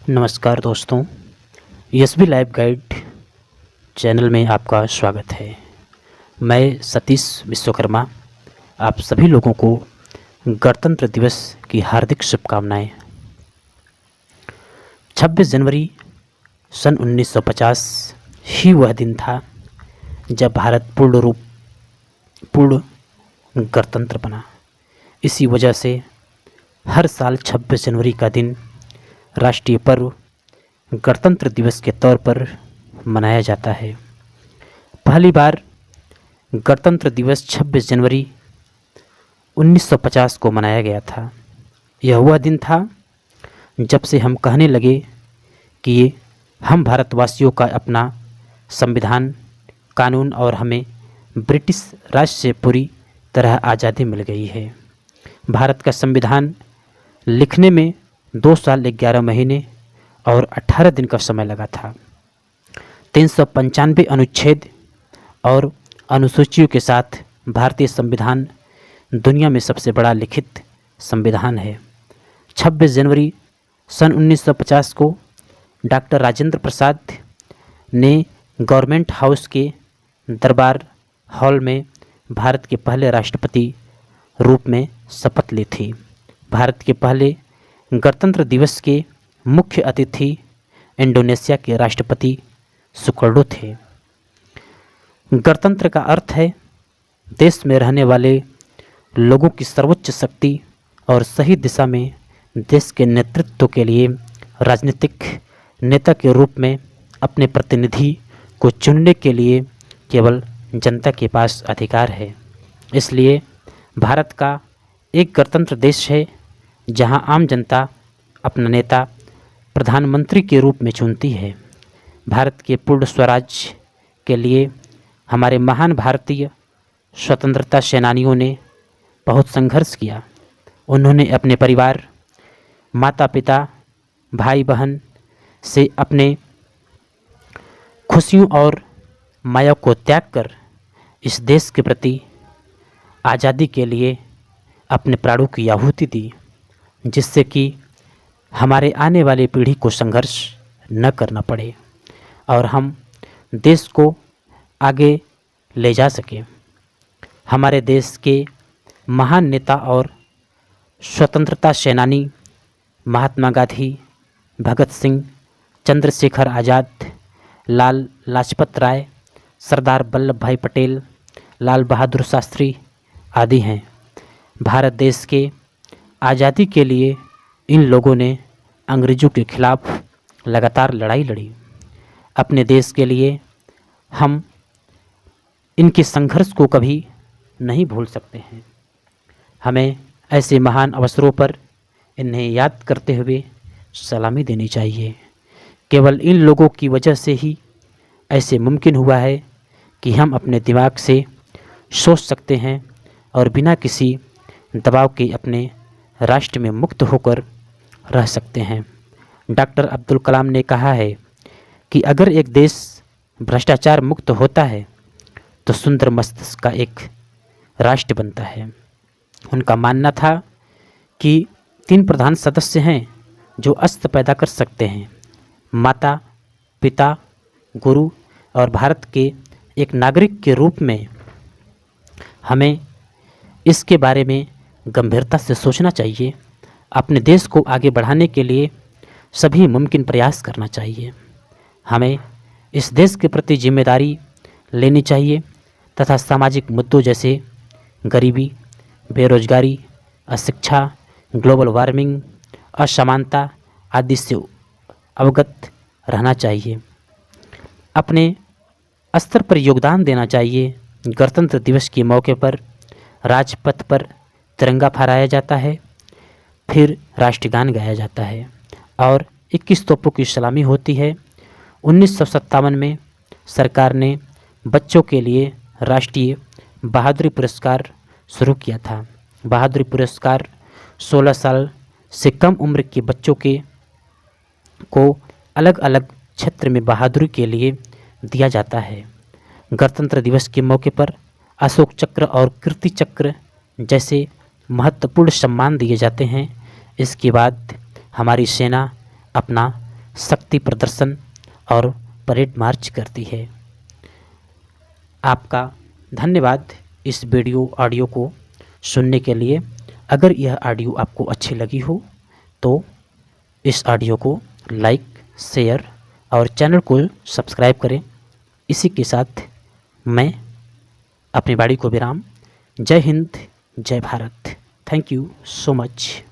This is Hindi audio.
नमस्कार दोस्तों, एसबी लाइव गाइड चैनल में आपका स्वागत है। मैं सतीश विश्वकर्मा आप सभी लोगों को गणतंत्र दिवस की हार्दिक शुभकामनाएं। 26 जनवरी सन 1950 ही वह दिन था जब भारत पूर्ण गणतंत्र बना। इसी वजह से हर साल 26 जनवरी का दिन राष्ट्रीय पर्व गणतंत्र दिवस के तौर पर मनाया जाता है। पहली बार गणतंत्र दिवस 26 जनवरी 1950 को मनाया गया था। यह वह दिन था जब से हम कहने लगे कि हम भारतवासियों का अपना संविधान, कानून और हमें ब्रिटिश राज से पूरी तरह आज़ादी मिल गई है। भारत का संविधान लिखने में 2 साल 11 महीने और 18 दिन का समय लगा था। 395 अनुच्छेद और अनुसूचियों के साथ भारतीय संविधान दुनिया में सबसे बड़ा लिखित संविधान है। 26 जनवरी सन 1950 को डॉक्टर राजेंद्र प्रसाद ने गवर्नमेंट हाउस के दरबार हॉल में भारत के पहले राष्ट्रपति रूप में शपथ ली थी। भारत के पहले गणतंत्र दिवस के मुख्य अतिथि इंडोनेशिया के राष्ट्रपति सुकर्णो थे। गणतंत्र का अर्थ है देश में रहने वाले लोगों की सर्वोच्च शक्ति और सही दिशा में देश के नेतृत्व के लिए राजनीतिक नेता के रूप में अपने प्रतिनिधि को चुनने के लिए केवल जनता के पास अधिकार है। इसलिए भारत का एक गणतंत्र देश है जहां आम जनता अपना नेता प्रधानमंत्री के रूप में चुनती है। भारत के पूर्ण स्वराज के लिए हमारे महान भारतीय स्वतंत्रता सेनानियों ने बहुत संघर्ष किया। उन्होंने अपने परिवार, माता पिता, भाई बहन से अपने खुशियों और माया को त्याग कर इस देश के प्रति आज़ादी के लिए अपने प्राणों की आहुति दी, जिससे कि हमारे आने वाली पीढ़ी को संघर्ष न करना पड़े और हम देश को आगे ले जा सकें। हमारे देश के महान नेता और स्वतंत्रता सेनानी महात्मा गांधी, भगत सिंह, चंद्रशेखर आज़ाद, लाल लाजपत राय, सरदार वल्लभ भाई पटेल, लाल बहादुर शास्त्री आदि हैं। भारत देश के आज़ादी के लिए इन लोगों ने अंग्रेज़ों के खिलाफ़ लगातार लड़ाई लड़ी। अपने देश के लिए हम इनके संघर्ष को कभी नहीं भूल सकते हैं। हमें ऐसे महान अवसरों पर इन्हें याद करते हुए सलामी देनी चाहिए। केवल इन लोगों की वजह से ही ऐसे मुमकिन हुआ है कि हम अपने दिमाग से सोच सकते हैं और बिना किसी दबाव के अपने राष्ट्र में मुक्त होकर रह सकते हैं। डॉक्टर अब्दुल कलाम ने कहा है कि अगर एक देश भ्रष्टाचार मुक्त होता है तो सुंदर मस्तिष्क का एक राष्ट्र बनता है। उनका मानना था कि 3 प्रधान सदस्य हैं जो अस्त्र पैदा कर सकते हैं: माता, पिता, गुरु। और भारत के एक नागरिक के रूप में हमें इसके बारे में गंभीरता से सोचना चाहिए। अपने देश को आगे बढ़ाने के लिए सभी मुमकिन प्रयास करना चाहिए। हमें इस देश के प्रति जिम्मेदारी लेनी चाहिए तथा सामाजिक मुद्दों जैसे गरीबी, बेरोजगारी, अशिक्षा, ग्लोबल वार्मिंग, असमानता आदि से अवगत रहना चाहिए। अपने स्तर पर योगदान देना चाहिए। गणतंत्र दिवस के मौके पर राजपथ पर तिरंगा फहराया जाता है, फिर राष्ट्रगान गाया जाता है और 21 तोपों की सलामी होती है। 1957 में सरकार ने बच्चों के लिए राष्ट्रीय बहादुरी पुरस्कार शुरू किया था। बहादुरी पुरस्कार 16 साल से कम उम्र के बच्चों को अलग अलग क्षेत्र में बहादुरी के लिए दिया जाता है। गणतंत्र दिवस के मौके पर अशोक चक्र और कीर्ति चक्र जैसे महत्वपूर्ण सम्मान दिए जाते हैं। इसके बाद हमारी सेना अपना शक्ति प्रदर्शन और परेड मार्च करती है। आपका धन्यवाद इस वीडियो ऑडियो को सुनने के लिए। अगर यह ऑडियो आपको अच्छी लगी हो तो इस ऑडियो को लाइक, शेयर और चैनल को सब्सक्राइब करें। इसी के साथ मैं अपनी वाणी को विराम। जय हिंद, जय Bharat. Thank you so much.